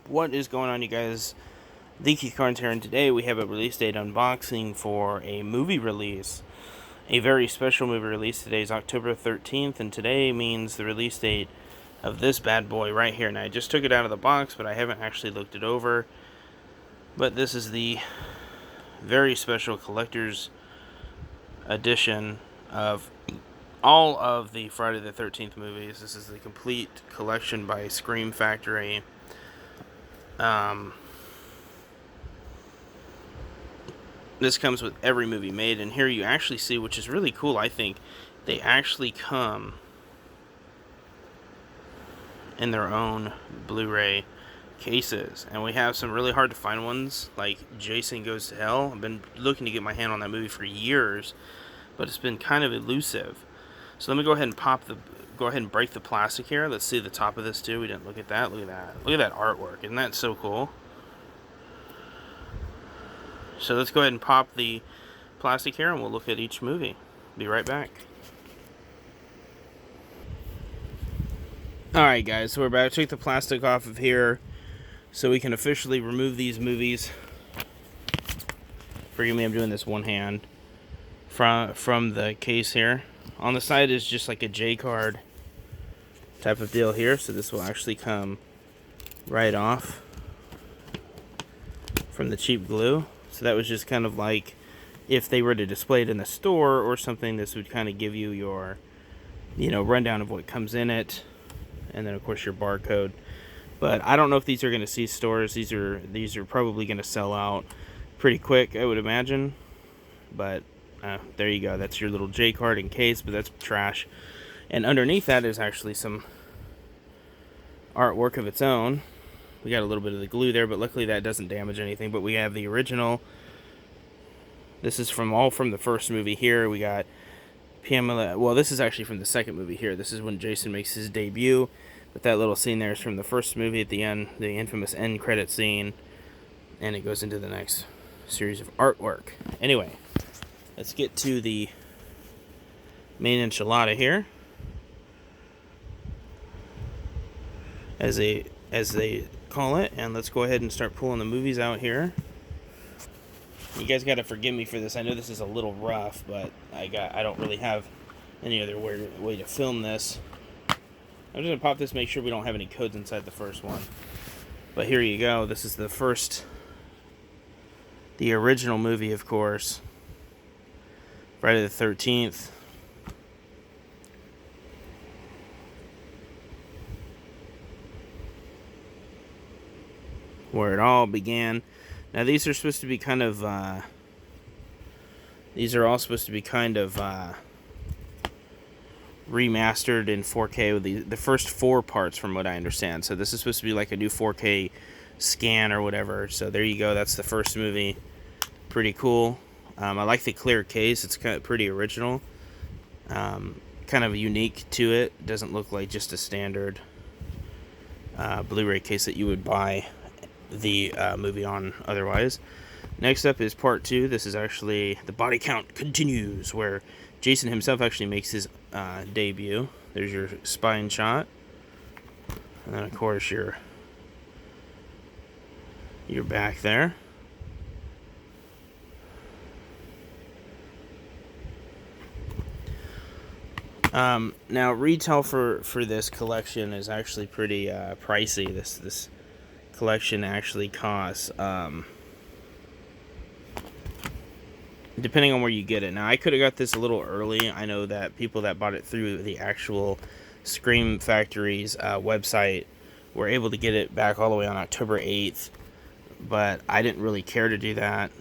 What is going on, you guys? The Keith Carnes here, and today we have a release date unboxing for a movie release. A very special movie release. Today is October 13th, and today means the release date of this bad boy right here. Now, I just took it out of the box, but I haven't actually looked it over. But this is the very special collector's edition of all of the Friday the 13th movies. This is the complete collection by Scream Factory. This comes with every movie made, and here you actually see, which is really cool, I think, they actually come in their own Blu-ray cases. And we have some really hard to find ones, like Jason Goes to Hell. I've been looking to get my hand on that movie for years, but it's been kind of elusive. So let me go ahead and break the plastic here. Let's see the top of this too. We didn't look at that. Look at that. Look at that artwork. Isn't that so cool? So let's go ahead and pop the plastic here, and we'll look at each movie. Be right back. Alright guys, so we're about to take the plastic off of here so we can officially remove these movies. Forgive me, I'm doing this one hand. From the case here. On the side is just like a J card type of deal here, so this will actually come right off from the cheap glue. So that was just kind of like if they were to display it in the store or something, this would kind of give you your, rundown of what comes in it, and then of course your barcode. But I don't know if these are going to see stores. These are probably going to sell out pretty quick, I would imagine. But there you go. That's your little J card in case, but that's trash. And underneath that is actually some artwork of its own. We got a little bit of the glue there, but luckily that doesn't damage anything. But we have the original. This is all from the first movie here. We got Pamela. Well, this is actually from the second movie here. This is when Jason makes his debut. But that little scene there is from the first movie at the end, the infamous end credit scene. And it goes into the next series of artwork. Anyway, let's get to the main enchilada here. As they call it, and let's go ahead and start pulling the movies out here. You guys got to forgive me for this. I know this is a little rough, but I don't really have any other way to film this. I'm just gonna pop this, make sure we don't have any codes inside the first one. But here you go. This is the original movie, of course. Friday the 13th. Where it all began. Now these are supposed to be kind of remastered in 4K with the first 4 parts, from what I understand. So this is supposed to be like a new 4K scan or whatever. So there you go. That's the first movie. Pretty cool. I like the clear case. It's kind of pretty original. Kind of unique to it. Doesn't look like just a standard Blu-ray case that you would buy the movie on otherwise. Next up is part 2. This is actually The Body Count Continues, where Jason himself actually makes his debut. There's your spine shot, and then of course your back there. Now retail for this collection is actually pretty pricey. This collection actually costs, depending on where you get it. Now, I could have got this a little early. I know that people that bought it through the actual Scream Factory's website were able to get it back all the way on October 8th, but I didn't really care to do that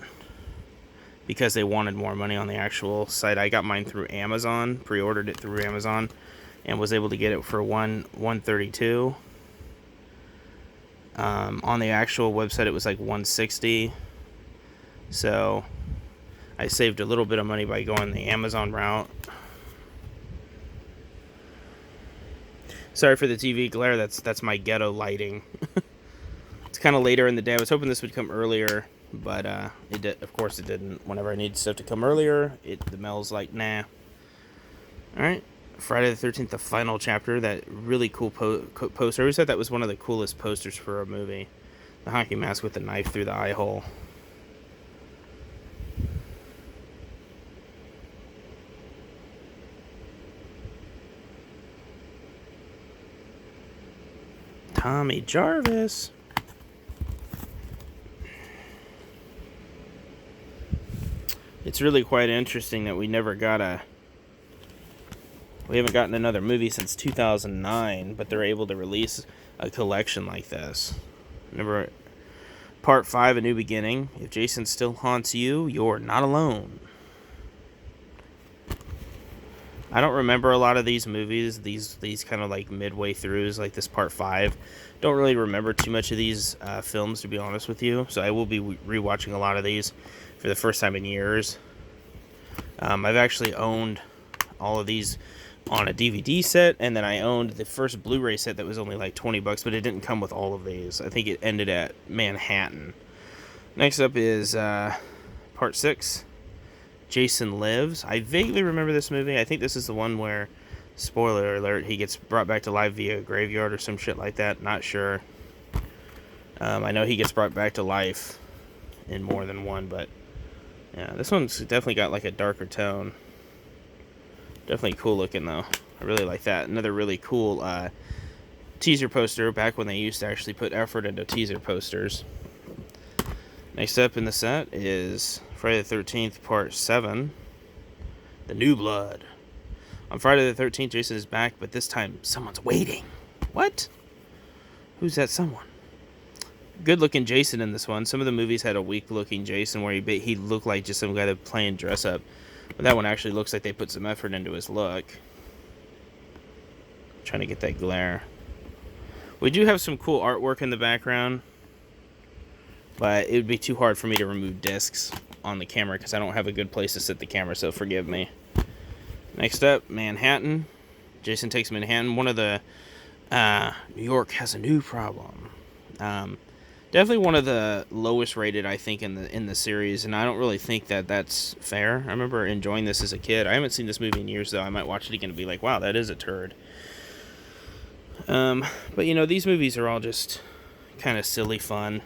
because they wanted more money on the actual site. I got mine through Amazon, pre-ordered it through Amazon, and was able to get it for $132. On the actual website, it was like $160. So I saved a little bit of money by going the Amazon route. Sorry for the TV glare. That's my ghetto lighting. It's kind of later in the day. I was hoping this would come earlier, but it did. Of course, it didn't. Whenever I need stuff to come earlier, the mail's like, nah. All right. Friday the 13th, the final chapter. That really cool poster. I always thought that was one of the coolest posters for a movie. The hockey mask with the knife through the eye hole. Tommy Jarvis. It's really quite interesting that we haven't gotten another movie since 2009, but they're able to release a collection like this. Remember, Part 5, A New Beginning. If Jason still haunts you, you're not alone. I don't remember a lot of these movies, these kind of like midway throughs, like this Part 5. Don't really remember too much of these films, to be honest with you. So I will be rewatching a lot of these for the first time in years. I've actually owned all of these on a DVD set, and then I owned the first Blu-ray set that was only like $20, but it didn't come with all of these. I think it ended at Manhattan. Next up is Part 6, Jason Lives. I vaguely remember this movie. I think this is the one where, spoiler alert, he gets brought back to life via a graveyard or some shit like that. Not sure. I know he gets brought back to life in more than one, but yeah, this one's definitely got like a darker tone. Definitely cool looking though. I really like that. Another really cool teaser poster, back when they used to actually put effort into teaser posters. Next up in the set is Friday the 13th, Part 7, The New Blood. On Friday the 13th, Jason is back, but this time someone's waiting. What? Who's that someone? Good looking Jason in this one. Some of the movies had a weak looking Jason where he looked like just some guy that playing dress up. But that one actually looks like they put some effort into his look. Trying to get that glare. We do have some cool artwork in the background, but it would be too hard for me to remove discs on the camera because I don't have a good place to sit the camera, so forgive me. Next up, Manhattan. Jason takes Manhattan. One of the New York has a new problem. Definitely one of the lowest rated, I think, in the series, and I don't really think that that's fair. I remember enjoying this as a kid. I haven't seen this movie in years, though. I might watch it again and be like, wow, that is a turd. But, you know, these movies are all just kind of silly fun.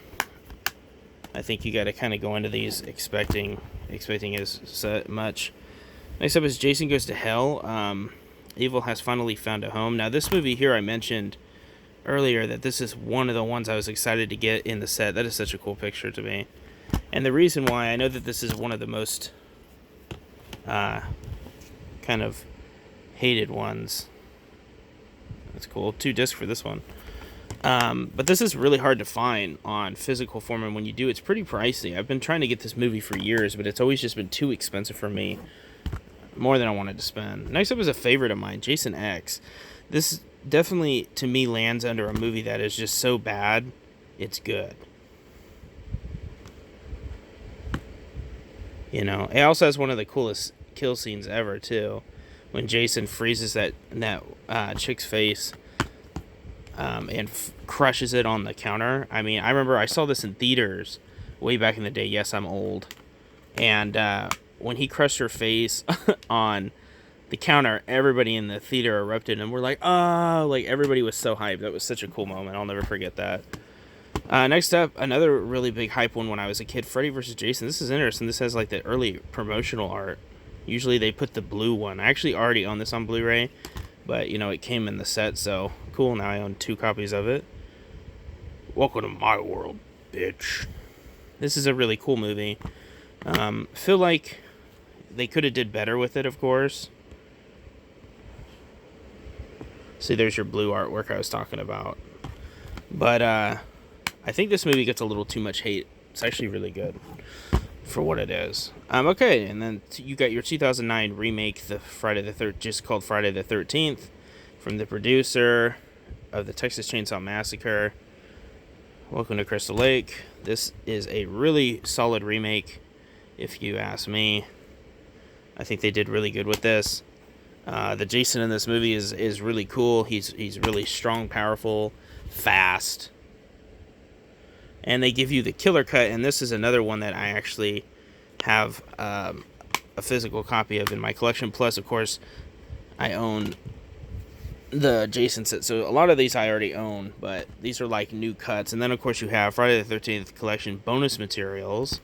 I think you got to kind of go into these expecting as much. Next up is Jason Goes to Hell. Evil has finally found a home. Now, this movie here I mentioned earlier that this is one of the ones I was excited to get in the set. That is such a cool picture to me. And the reason why, I know that this is one of the most kind of hated ones. That's cool. 2 discs for this one. But this is really hard to find on physical form, and when you do, it's pretty pricey. I've been trying to get this movie for years, but it's always just been too expensive for me. More than I wanted to spend. Next up is a favorite of mine, Jason X. This definitely, to me, lands under a movie that is just so bad, it's good. You know, it also has one of the coolest kill scenes ever, too. When Jason freezes that chick's face and crushes it on the counter. I mean, I remember I saw this in theaters way back in the day. Yes, I'm old. And when he crushed her face on the counter, everybody in the theater erupted, and we're like, oh, like everybody was so hyped. That was such a cool moment. I'll never forget that. Next up, another really big hype one when I was a kid, Freddie vs. Jason. This is interesting. This has like the early promotional art. Usually they put the blue one. I actually already own this on Blu-ray, but you know, it came in the set, so cool. Now I own 2 copies of it. Welcome to my world, bitch. This is a really cool movie. Feel like they could have did better with it, of course. See, there's your blue artwork I was talking about. But I think this movie gets a little too much hate. It's actually really good for what it is. Okay, and then you got your 2009 remake, just called Friday the 13th, from the producer of the Texas Chainsaw Massacre. Welcome to Crystal Lake. This is a really solid remake, if you ask me. I think they did really good with this. The Jason in this movie is really cool. He's really strong, powerful, fast. And they give you the killer cut, and this is another one that I actually have a physical copy of in my collection. Plus, of course, I own the Jason set. So a lot of these I already own, but these are like new cuts. And then of course you have Friday the 13th collection bonus materials.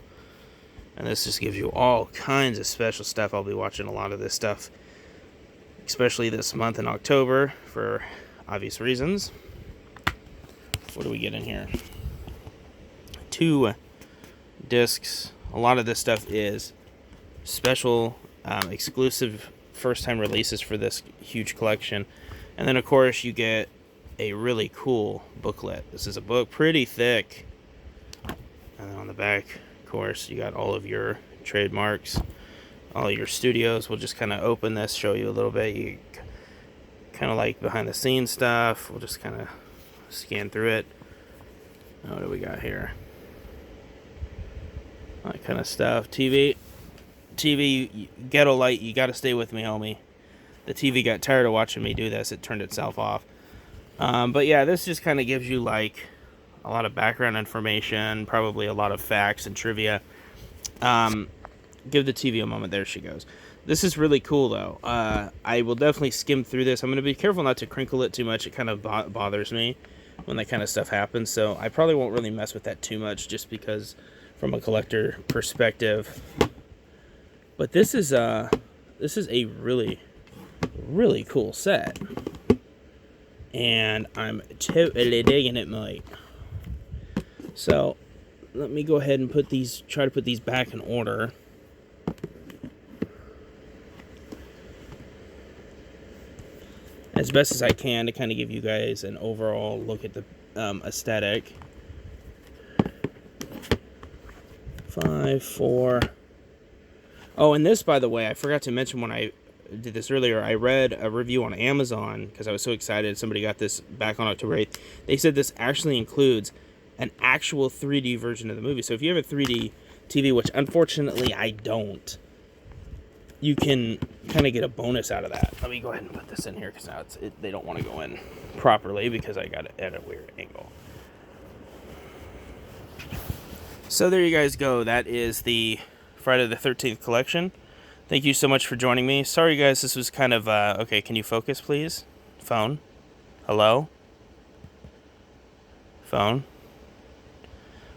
And this just gives you all kinds of special stuff. I'll be watching a lot of this stuff, especially this month in October for obvious reasons. What do we get in here? 2 discs. A lot of this stuff is special, exclusive first-time releases for this huge collection. And then, of course, you get a really cool booklet. This is a book, pretty thick. And then on the back, of course, you got all of your trademarks, all your studios. We'll just kind of open this, show you a little bit. You kind of like behind-the-scenes stuff. We'll just kind of scan through it. What do we got here? That kind of stuff. TV, ghetto light. You got to stay with me, homie. The TV got tired of watching me do this. It turned itself off. But yeah, this just kind of gives you like a lot of background information, probably a lot of facts and trivia. Give the TV a moment. There she goes. This is really cool, though. I will definitely skim through this. I'm going to be careful not to crinkle it too much. It kind of bothers me when that kind of stuff happens. So I probably won't really mess with that too much, just because from a collector perspective. But this is a really, really cool set. And I'm totally digging it, Mike. So let me go ahead and try to put these back in order. As best as I can to kind of give you guys an overall look at the aesthetic. 5, 4. Oh, and this, by the way, I forgot to mention when I did this earlier. I read a review on Amazon because I was so excited. Somebody got this back on October 8th. They said this actually includes an actual 3D version of the movie. So if you have a 3D TV, which unfortunately I don't, you can kind of get a bonus out of that. Let me go ahead and put this in here because now they don't want to go in properly because I got it at a weird angle. So there you guys go. That is the Friday the 13th collection. Thank you so much for joining me. Sorry guys, this was kind of, okay, can you focus please? Phone. Hello? Phone.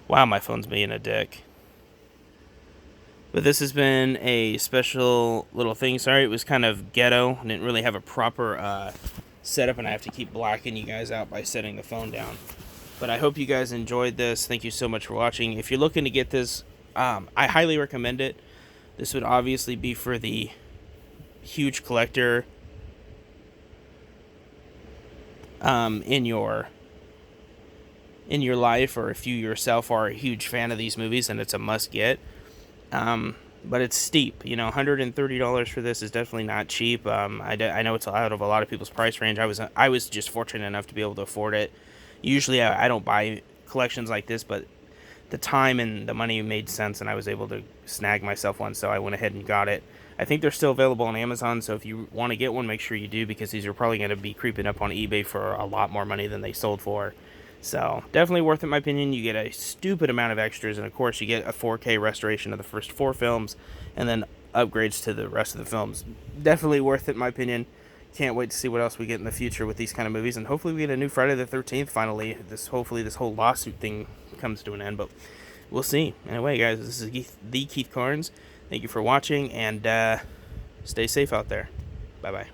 Wow, my phone's being a dick. But this has been a special little thing. Sorry, it was kind of ghetto. I didn't really have a proper setup, and I have to keep blacking you guys out by setting the phone down. But I hope you guys enjoyed this. Thank you so much for watching. If you're looking to get this, I highly recommend it. This would obviously be for the huge collector in your life, or if you yourself are a huge fan of these movies, then it's a must get. But it's steep, you know. $130 for this is definitely not cheap. I know it's out of a lot of people's price range. I was just fortunate enough to be able to afford it. Usually I don't buy collections like this, but the time and the money made sense, and I was able to snag myself one, so I went ahead and got it. I think they're still available on Amazon, so if you want to get one, make sure you do, because these are probably going to be creeping up on eBay for a lot more money than they sold for. So definitely worth it in my opinion. You get a stupid amount of extras, and of course you get a 4K restoration of the first 4 films, and then upgrades to the rest of the films. Definitely worth it in my opinion. Can't wait to see what else we get in the future with these kind of movies, and hopefully we get a new Friday the 13th finally. Hopefully this whole lawsuit thing comes to an end, but we'll see. Anyway guys, this is the Keith Carnes. Thank you for watching, and stay safe out there. Bye bye.